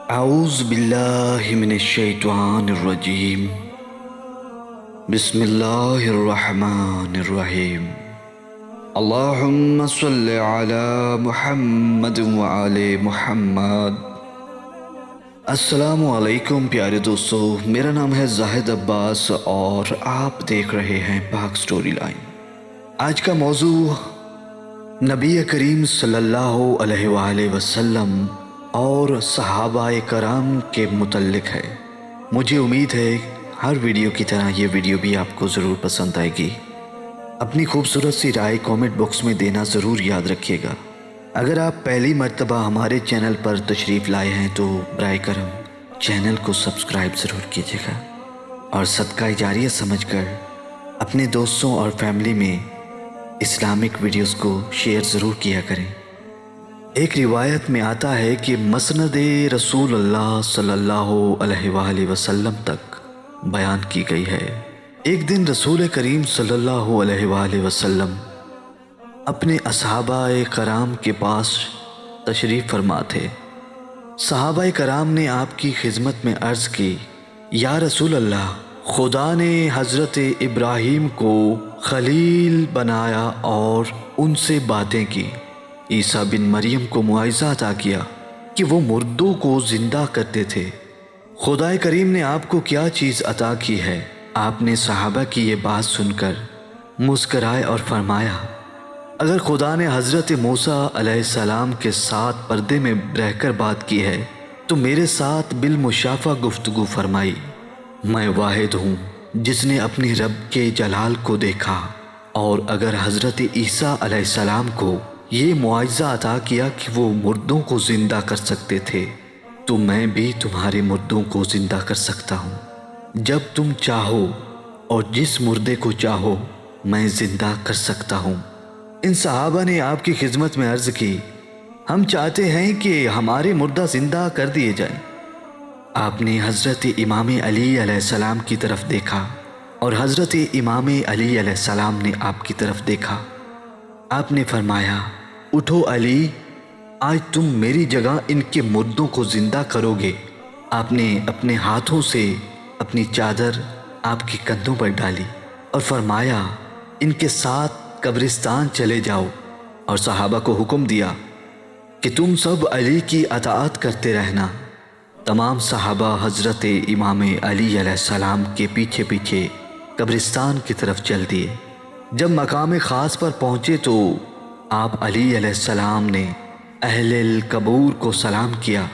اعوذ باللہ من الشیطان الرجیم بسم اللہ الرحمن الرحیم اللہم صلی علی محمد وآل محمد۔ السلام علیکم پیارے دوستو، میرا نام ہے زاہد عباس اور آپ دیکھ رہے ہیں پاک سٹوری لائن۔ آج کا موضوع نبی کریم صلی اللہ علیہ وآلہ وسلم اور صحابہ کرام کے متعلق ہے۔ مجھے امید ہے ہر ویڈیو کی طرح یہ ویڈیو بھی آپ کو ضرور پسند آئے گی۔ اپنی خوبصورت سی رائے کامنٹ باکس میں دینا ضرور یاد رکھیے گا۔ اگر آپ پہلی مرتبہ ہمارے چینل پر تشریف لائے ہیں تو برائے کرم چینل کو سبسکرائب ضرور کیجیے گا اور صدقہ جاریہ سمجھ کر اپنے دوستوں اور فیملی میں اسلامک ویڈیوز کو شیئر ضرور کیا کریں۔ ایک روایت میں آتا ہے کہ مسند رسول اللہ صلی اللہ علیہ وآلہ وسلم تک بیان کی گئی ہے۔ ایک دن رسول کریم صلی اللہ علیہ وآلہ وسلم اپنے اصحابہ کرام کے پاس تشریف فرما تھے۔ صحابہ کرام نے آپ کی خدمت میں عرض کی، یا رسول اللہ، خدا نے حضرت ابراہیم کو خلیل بنایا اور ان سے باتیں کی، عیسیٰ بن مریم کو معجزہ عطا کیا کہ وہ مردوں کو زندہ کرتے تھے۔ خدا کریم نے آپ کو کیا چیز عطا کی ہے؟ آپ نے صحابہ کی یہ بات سن کر مسکرائے اور فرمایا، اگر خدا نے حضرت موسیٰ علیہ السلام کے ساتھ پردے میں رہ کر بات کی ہے تو میرے ساتھ بالمشافہ گفتگو فرمائی۔ میں واحد ہوں جس نے اپنے رب کے جلال کو دیکھا، اور اگر حضرت عیسیٰ علیہ السلام کو یہ معجزہ عطا کیا کہ وہ مردوں کو زندہ کر سکتے تھے تو میں بھی تمہارے مردوں کو زندہ کر سکتا ہوں۔ جب تم چاہو اور جس مردے کو چاہو میں زندہ کر سکتا ہوں۔ ان صحابہ نے آپ کی خدمت میں عرض کی، ہم چاہتے ہیں کہ ہمارے مردہ زندہ کر دیے جائیں۔ آپ نے حضرت امام علی علیہ السلام کی طرف دیکھا اور حضرت امام علی علیہ السلام نے آپ کی طرف دیکھا۔ آپ نے فرمایا، اٹھو علی، آج تم میری جگہ ان کے مردوں کو زندہ کرو گے۔ آپ نے اپنے ہاتھوں سے اپنی چادر آپ کے کندھوں پر ڈالی اور فرمایا، ان کے ساتھ قبرستان چلے جاؤ، اور صحابہ کو حکم دیا کہ تم سب علی کی اطاعت کرتے رہنا۔ تمام صحابہ حضرت امام علی علیہ السلام کے پیچھے پیچھے قبرستان کی طرف چل دیے۔ جب مقام خاص پر پہنچے تو آپ علی علیہ السلام نے اہل القبور کو سلام کیا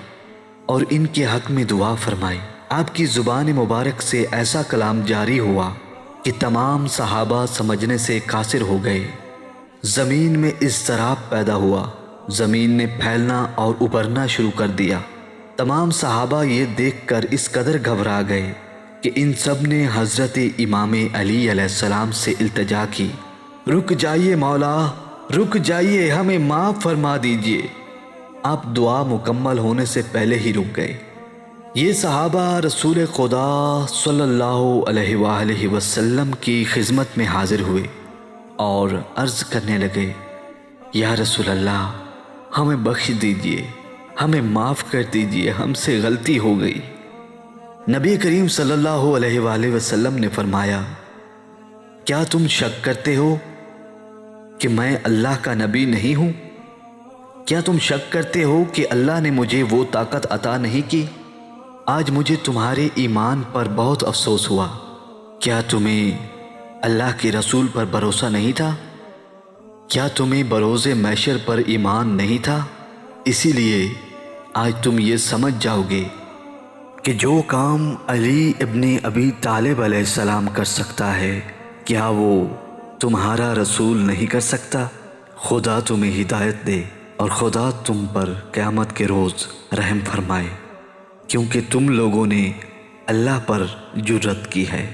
اور ان کے حق میں دعا فرمائی۔ آپ کی زبان مبارک سے ایسا کلام جاری ہوا کہ تمام صحابہ سمجھنے سے قاصر ہو گئے۔ زمین میں اضطراب پیدا ہوا، زمین نے پھیلنا اور ابھرنا شروع کر دیا۔ تمام صحابہ یہ دیکھ کر اس قدر گھبرا گئے کہ ان سب نے حضرت امام علی علیہ السلام سے التجا کی، رک جائیے مولا، رک جائیے، ہمیں معاف فرما دیجئے۔ آپ دعا مکمل ہونے سے پہلے ہی رک گئے۔ یہ صحابہ رسول خدا صلی اللہ علیہ وآلہ وسلم کی خدمت میں حاضر ہوئے اور عرض کرنے لگے، یا رسول اللہ، ہمیں بخش دیجئے، ہمیں معاف کر دیجئے، ہم سے غلطی ہو گئی۔ نبی کریم صلی اللہ علیہ وآلہ وسلم نے فرمایا، کیا تم شک کرتے ہو کہ میں اللہ کا نبی نہیں ہوں؟ کیا تم شک کرتے ہو کہ اللہ نے مجھے وہ طاقت عطا نہیں کی؟ آج مجھے تمہارے ایمان پر بہت افسوس ہوا۔ کیا تمہیں اللہ کے رسول پر بھروسہ نہیں تھا؟ کیا تمہیں بروز محشر پر ایمان نہیں تھا؟ اسی لیے آج تم یہ سمجھ جاؤ گے کہ جو کام علی ابن ابی طالب علیہ السلام کر سکتا ہے، کیا وہ تمہارا رسول نہیں کر سکتا؟ خدا تمہیں ہدایت دے اور خدا تم پر قیامت کے روز رحم فرمائے، کیونکہ تم لوگوں نے اللہ پر جرأت کی ہے۔